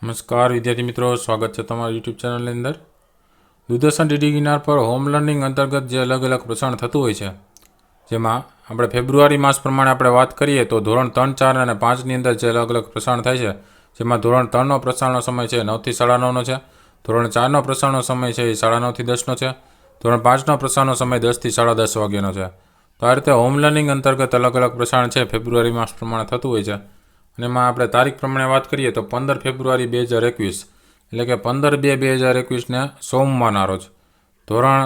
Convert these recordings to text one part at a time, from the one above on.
નમસ્કાર વિદ્યાર્થી મિત્રો, સ્વાગત છે તમારા યુટ્યુબ ચેનલની અંદર। દૂરદર્શન ડીડી ગિરનાર પર હોમ લર્નિંગ અંતર્ગત જે અલગ અલગ પ્રસારણ થતું હોય છે, જેમાં આપણે ફેબ્રુઆરી માસ પ્રમાણે આપણે વાત કરીએ તો ધોરણ 3, 4 અને 5ની અંદર જે અલગ અલગ પ્રસારણ થાય છે, જેમાં ધોરણ 3નો પ્રસારણનો સમય છે 9 થી 9:30નો છે, ધોરણ 4નો પ્રસારણનો સમય છે એ 9:30 થી 10નો છે, ધોરણ 5નો પ્રસારણનો સમય 10 થી 10:30 વાગ્યાનો છે। તો આ રીતે હોમ લર્નિંગ અંતર્ગત અલગ અલગ પ્રસારણ છે ફેબ્રુઆરી માસ પ્રમાણે થતું હોય છે। અને એમાં આપણે તારીખ પ્રમાણે વાત કરીએ તો 15 ફેબ્રુઆરી 2021 એટલે કે 15/2/2021ને સોમવારના રોજ ધોરણ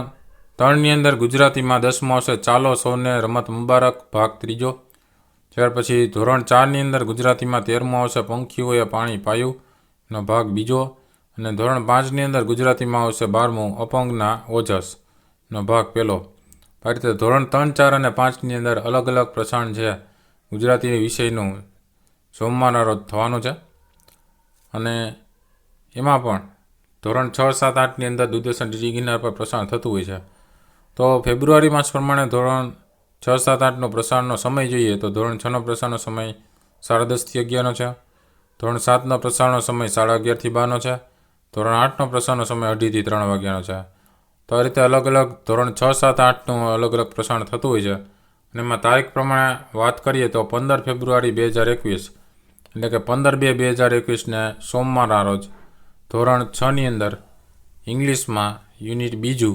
3ની અંદર ગુજરાતીમાં 10મું આવશે ચાલો સૌને રમત મુબારક ભાગ 3। ત્યાર પછી ધોરણ 4ની અંદર ગુજરાતીમાં 13મું આવશે પંખીઓએ પાણી પાયું ભાગ 2। અને ધોરણ 5ની અંદર ગુજરાતીમાં આવશે 12મું અપંગના ઓજસનો ભાગ 1। આ રીતે ધોરણ 3, 4 અને 5ની અંદર અલગ અલગ પ્રસારણ છે ગુજરાતી વિષયનું સોમવારના રોજ થવાનું છે। અને એમાં પણ ધોરણ 6, 7, 8ની અંદર દૂરદર્શન ડીડી ગિરનાર પર પ્રસારણ થતું હોય છે। તો ફેબ્રુઆરી માસ પ્રમાણે ધોરણ 6, 7, 8નો પ્રસારણનો સમય જોઈએ તો ધોરણ 6નો પ્રસારણનો સમય 10:30 થી 11નો છે, ધોરણ 7નો પ્રસારણનો સમય 11:30 થી 12નો છે, ધોરણ 8નો પ્રસારણનો સમય 2:30 થી 3 વાગ્યાનો છે। તો આ રીતે અલગ અલગ ધોરણ 6, 7, 8નું અલગ અલગ પ્રસારણ થતું હોય છે। અને એમાં તારીખ પ્રમાણે વાત કરીએ તો 15 ફેબ્રુઆરી 2021 એટલે કે 15/2/2021ને સોમવારના રોજ ધોરણ 6ની અંદર ઇંગ્લિશમાં યુનિટ 2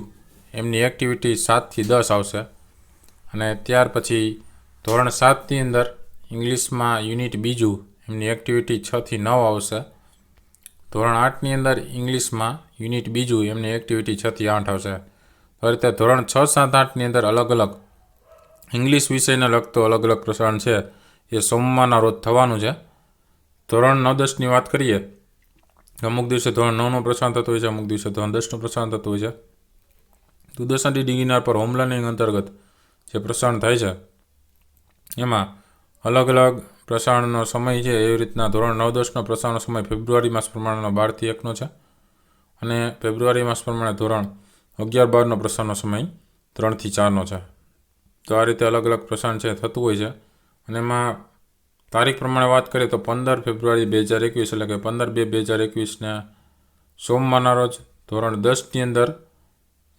એમની એક્ટિવિટી 7 થી 10 આવશે। અને ત્યાર પછી ધોરણ 7ની અંદર ઇંગ્લિશમાં યુનિટ 2 એમની એક્ટિવિટી 6 થી 9 આવશે। ધોરણ 8ની અંદર ઇંગ્લિશમાં યુનિટ 2 એમની એક્ટિવિટી 6 થી 8 આવશે। તો આ રીતે ધોરણ 6, 7, 8ની અંદર અલગ અલગ ઇંગ્લિશ વિષયને લગતો અલગ અલગ પ્રસારણ છે એ સોમવારના રોજ થવાનું છે। ધોરણ 9, 10ની વાત કરીએ તો અમુક દિવસે ધોરણ 9નું પ્રસારણ થતું હોય છે, અમુક દિવસે ધોરણ 10નું પ્રસારણ થતું હોય છે। દૂરદર્શન ડીડી ગિરનાર પર હોમ લર્નિંગ અંતર્ગત જે પ્રસારણ થાય છે એમાં અલગ અલગ પ્રસારણનો સમય છે એવી રીતના ધોરણ 9, 10નો પ્રસારણનો સમય ફેબ્રુઆરી માસ પ્રમાણેનો 12 થી 1નો છે। અને ફેબ્રુઆરી માસ પ્રમાણે ધોરણ 11, 12નો પ્રસારણનો સમય 3 થી 4નો છે। તો આ રીતે અલગ અલગ પ્રસારણ છે થતું હોય છે। અને એમાં તારીખ પ્રમાણે વાત કરીએ તો 15 ફેબ્રુઆરી 2021 એટલે કે 15/2/2021ને સોમવારના રોજ ધોરણ 10ની અંદર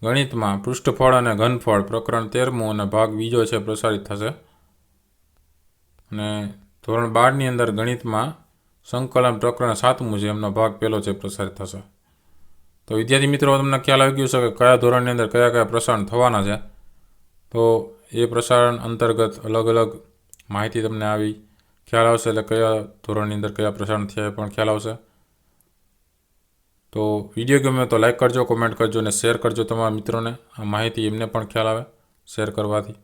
ગણિતમાં પૃષ્ઠફળ અને ઘનફળ પ્રકરણ 13મું અને ભાગ 2 છે પ્રસારિત થશે। અને ધોરણ 12ની અંદર ગણિતમાં સંકલન પ્રકરણ 7મું છે એમનો ભાગ 1 છે પ્રસારિત થશે। તો વિદ્યાર્થી મિત્રો, તમને ખ્યાલ આવી ગયો છે કે કયા ધોરણની અંદર કયા કયા પ્રસારણ થવાના છે। તો એ પ્રસારણ અંતર્ગત અલગ અલગ માહિતી તમને આવી ખ્યાલ આવશે, એટલે કયા ધોરણની અંદર કયા પ્રસારણ થયા એ પણ ખ્યાલ આવશે। તો વિડીયો ગમે તો લાઈક કરજો, કોમેન્ટ કરજો અને શેર કરજો તમારા મિત્રોને, આ માહિતી એમને પણ ખ્યાલ આવે શેર કરવાથી।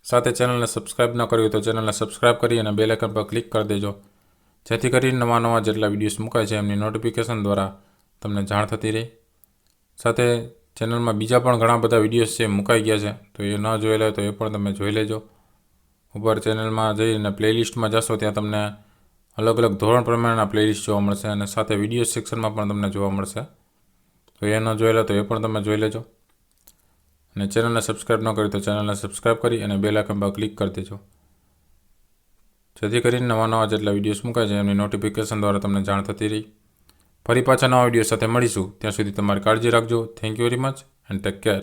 સાથે ચેનલને સબસ્ક્રાઈબ ન કરી હોય તો ચેનલને સબસ્ક્રાઈબ કરી અને બેલ આઇકન પર ક્લિક કરી દેજો, જેથી કરીને નવા જેટલા વિડીયોઝ મુકાય છે એમની નોટિફિકેશન દ્વારા તમને જાણ થતી રહે। સાથે ચેનલમાં બીજા પણ ઘણા બધા વિડીયોઝ છે મુકાઈ ગયા છે, તો એ ન જોયેલા હોય તો એ પણ તમે જોઈ લેજો। ઉપર ચેનલમાં જઈને પ્લેલિસ્ટમાં જશો ત્યાં તમને અલગ અલગ ધોરણ પ્રમાણેના પ્લેલિસ્ટ જોવા મળશે અને સાથે વિડીયો સેક્શનમાં પણ તમને જોવા મળશે। તો એ ન જોયેલા તો એ પણ તમે જોઈ લેજો। અને ચેનલને સબસ્ક્રાઈબ ન કરી તો ચેનલને સબસ્ક્રાઈબ કરી અને બેલ આઇકન પર ક્લિક કરી દેજો, જેથી કરીને નવા જેટલા વિડીયોઝ મુકાય છે એમની નોટિફિકેશન દ્વારા તમને જાણ થતી રહી। ફરી પાછા નવા વિડીયો સાથે મળીશું, ત્યાં સુધી તમારી કાળજી રાખજો। Thank you very much and take care.